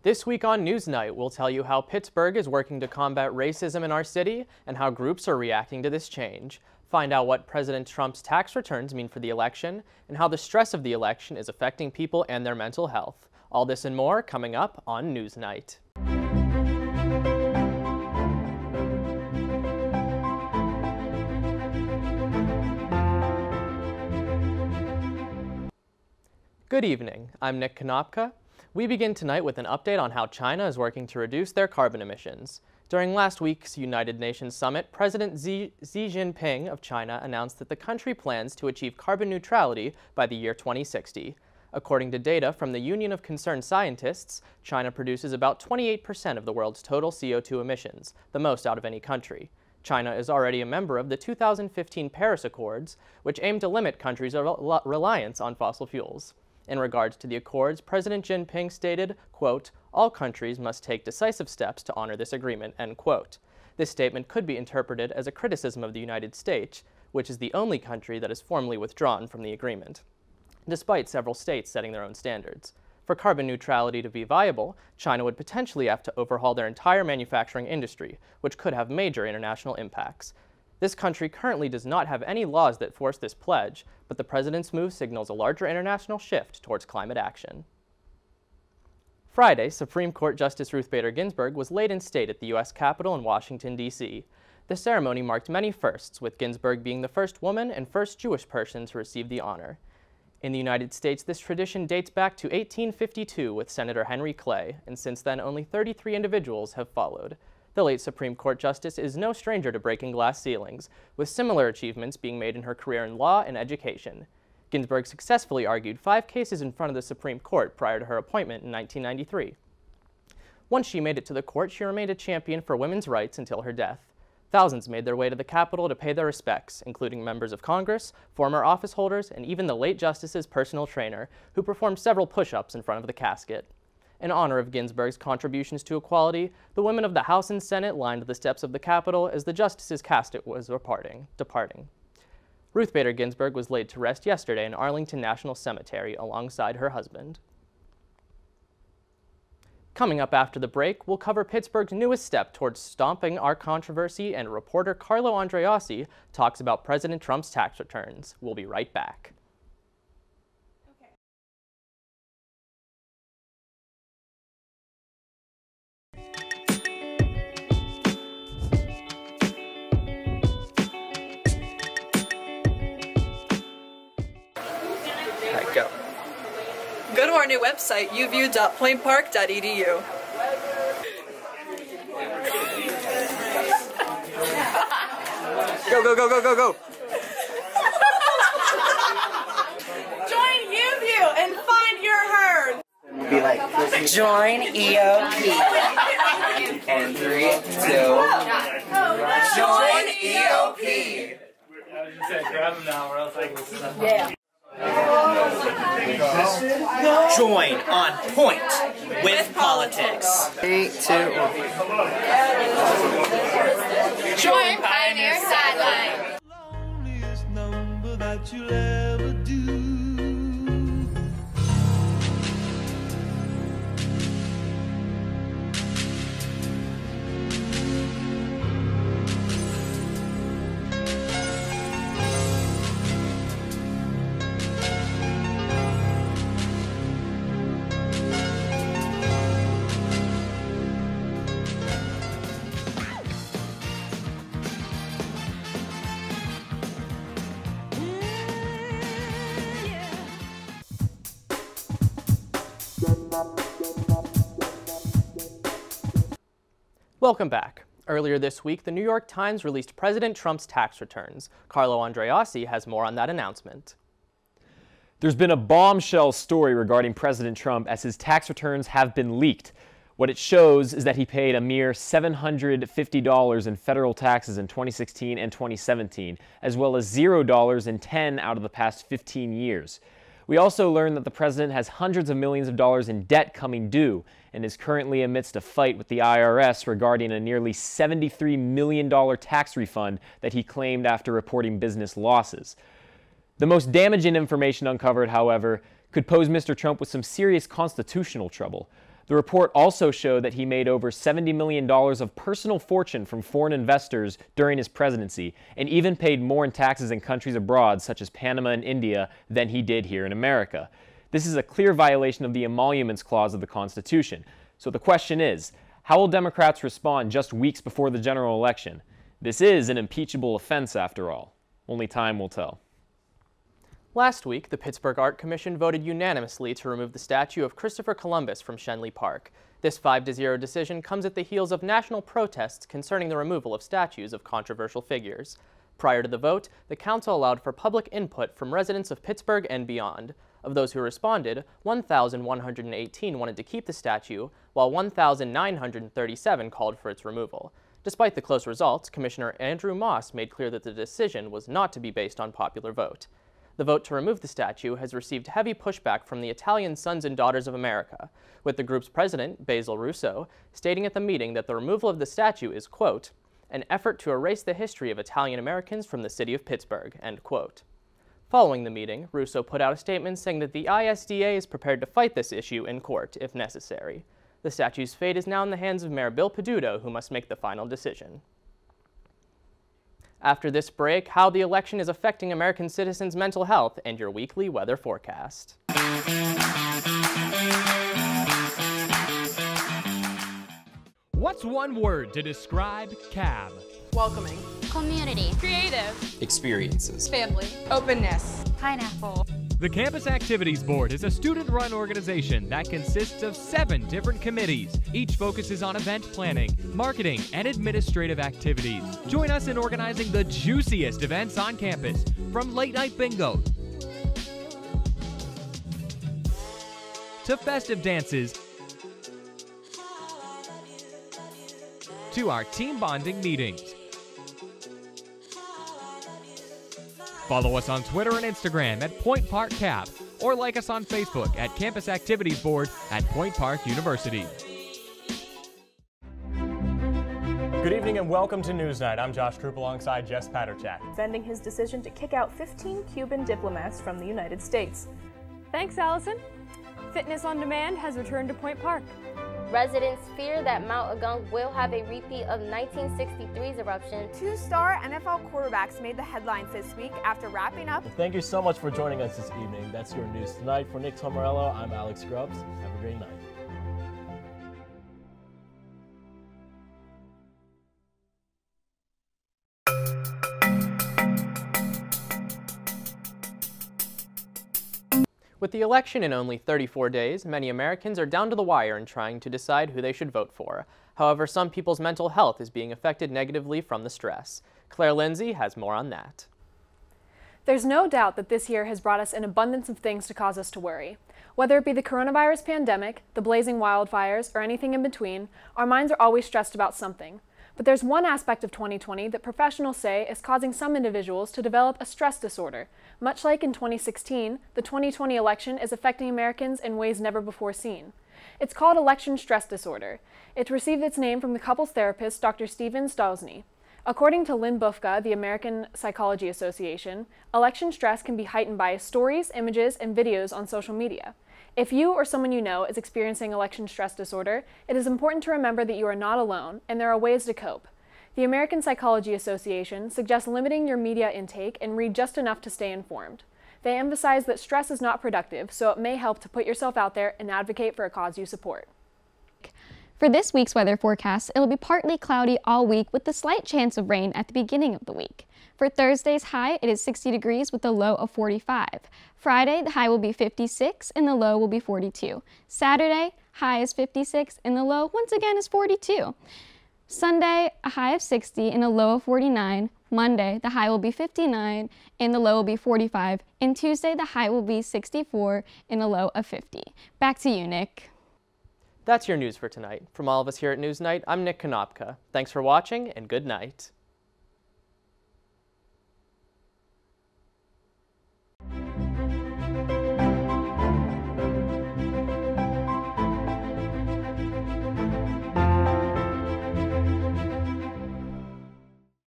This week on NewsNight, we'll tell you how Pittsburgh is working to combat racism in our city and how groups are reacting to this change. Find out what President Trump's tax returns mean for the election and how the stress of the election is affecting people and their mental health. All this and more coming up on NewsNight. Good evening. I'm Nick Konopka. We begin tonight with an update on how China is working to reduce their carbon emissions. During last week's United Nations summit, President Xi Jinping of China announced that the country plans to achieve carbon neutrality by the year 2060. According to data from the Union of Concerned Scientists, China produces about 28% of the world's total CO2 emissions, the most out of any country. China is already a member of the 2015 Paris Accords, which aim to limit countries' reliance on fossil fuels. In regards to the accords, President Jinping stated, quote, "All countries must take decisive steps to honor this agreement," end quote. This statement could be interpreted as a criticism of the United States, which is the only country that has formally withdrawn from the agreement, despite several states setting their own standards. For carbon neutrality to be viable, China would potentially have to overhaul their entire manufacturing industry, which could have major international impacts. This country currently does not have any laws that force this pledge, but the president's move signals a larger international shift towards climate action. Friday, Supreme Court Justice Ruth Bader Ginsburg was laid in state at the U.S. Capitol in Washington, D.C. The ceremony marked many firsts, with Ginsburg being the first woman and first Jewish person to receive the honor. In the United States, this tradition dates back to 1852 with Senator Henry Clay, and since then only 33 individuals have followed. The late Supreme Court Justice is no stranger to breaking glass ceilings, with similar achievements being made in her career in law and education. Ginsburg successfully argued 5 cases in front of the Supreme Court prior to her appointment in 1993. Once she made it to the court, she remained a champion for women's rights until her death. Thousands made their way to the Capitol to pay their respects, including members of Congress, former office holders, and even the late Justice's personal trainer, who performed several push-ups in front of the casket. In honor of Ginsburg's contributions to equality, the women of the House and Senate lined the steps of the Capitol as the Justice's casket was departing. Ruth Bader Ginsburg was laid to rest yesterday in Arlington National Cemetery alongside her husband. Coming up after the break, we'll cover Pittsburgh's newest step towards stomping our controversy, and reporter Carlo Andreassi talks about President Trump's tax returns. We'll be right back. Go to our new website, uview.plainpark.edu. Go, go, go, go, go, go! Join UView and find your herd! Be like, join EOP. And 3, 2, join EOP! I was just saying, grab them now, or else I can... Yeah. Join On Point with Politics. 3, 2, 1. Join Pioneer Sideline. Loneliest number that you'll ever do. Welcome back. Earlier this week, the New York Times released President Trump's tax returns. Carlo Andreassi has more on that announcement. There's been a bombshell story regarding President Trump as his tax returns have been leaked. What it shows is that he paid a mere $750 in federal taxes in 2016 and 2017, as well as $0 in 10 out of the past 15 years. We also learned that the president has hundreds of millions of dollars in debt coming due and is currently amidst a fight with the IRS regarding a nearly $73 million tax refund that he claimed after reporting business losses. The most damaging information uncovered, however, could pose Mr. Trump with some serious constitutional trouble. The report also showed that he made over $70 million of personal fortune from foreign investors during his presidency, and even paid more in taxes in countries abroad, such as Panama and India, than he did here in America. This is a clear violation of the Emoluments Clause of the Constitution. So the question is, how will Democrats respond just weeks before the general election? This is an impeachable offense, after all. Only time will tell. Last week, the Pittsburgh Art Commission voted unanimously to remove the statue of Christopher Columbus from Schenley Park. This 5-0 decision comes at the heels of national protests concerning the removal of statues of controversial figures. Prior to the vote, the council allowed for public input from residents of Pittsburgh and beyond. Of those who responded, 1,118 wanted to keep the statue, while 1,937 called for its removal. Despite the close results, Commissioner Andrew Moss made clear that the decision was not to be based on popular vote. The vote to remove the statue has received heavy pushback from the Italian Sons and Daughters of America, with the group's president, Basil Russo, stating at the meeting that the removal of the statue is, quote, an effort to erase the history of Italian Americans from the city of Pittsburgh, end quote. Following the meeting, Russo put out a statement saying that the ISDA is prepared to fight this issue in court if necessary. The statue's fate is now in the hands of Mayor Bill Peduto, who must make the final decision. After this break, how the election is affecting American citizens' mental health and your weekly weather forecast. What's one word to describe CAB? Welcoming. Community. Creative. Experiences. Family. Openness. Pineapple. The Campus Activities Board is a student-run organization that consists of 7 different committees. Each focuses on event planning, marketing, and administrative activities. Join us in organizing the juiciest events on campus, from late-night bingo to festive dances to our team bonding meetings. Follow us on Twitter and Instagram at Point Park Cap, or like us on Facebook at Campus Activities Board at Point Park University. Good evening and welcome to NewsNight. I'm Josh Troop alongside Jess Paterchak. Defending his decision to kick out 15 Cuban diplomats from the United States. Thanks, Allison. Fitness on Demand has returned to Point Park. Residents fear that Mount Agung will have a repeat of 1963's eruption. 2-star NFL quarterbacks made the headlines this week after wrapping up. Well, thank you so much for joining us this evening. That's your news tonight. For Nick Tomarello, I'm Alex Grubbs. Have a great night. With the election in only 34 days, many Americans are down to the wire in trying to decide who they should vote for. However, some people's mental health is being affected negatively from the stress. Claire Lindsay has more on that. There's no doubt that this year has brought us an abundance of things to cause us to worry. Whether it be the coronavirus pandemic, the blazing wildfires, or anything in between, our minds are always stressed about something. But there's one aspect of 2020 that professionals say is causing some individuals to develop a stress disorder. Much like in 2016, the 2020 election is affecting Americans in ways never before seen. It's called election stress disorder. It received its name from the couples therapist Dr. Steven Stolzny. According to Lynn Bufka, the American Psychology Association, election stress can be heightened by stories, images, and videos on social media. If you or someone you know is experiencing election stress disorder, it is important to remember that you are not alone, and there are ways to cope. The American Psychology Association suggests limiting your media intake and read just enough to stay informed. They emphasize that stress is not productive, so it may help to put yourself out there and advocate for a cause you support. For this week's weather forecast, it'll be partly cloudy all week with a slight chance of rain at the beginning of the week. For Thursday's high, it is 60 degrees with a low of 45. Friday, the high will be 56 and the low will be 42. Saturday, high is 56 and the low once again is 42. Sunday, a high of 60 and a low of 49. Monday, the high will be 59 and the low will be 45. And Tuesday, the high will be 64 and a low of 50. Back to you, Nick. That's your news for tonight. From all of us here at NewsNight, I'm Nick Konopka. Thanks for watching and good night.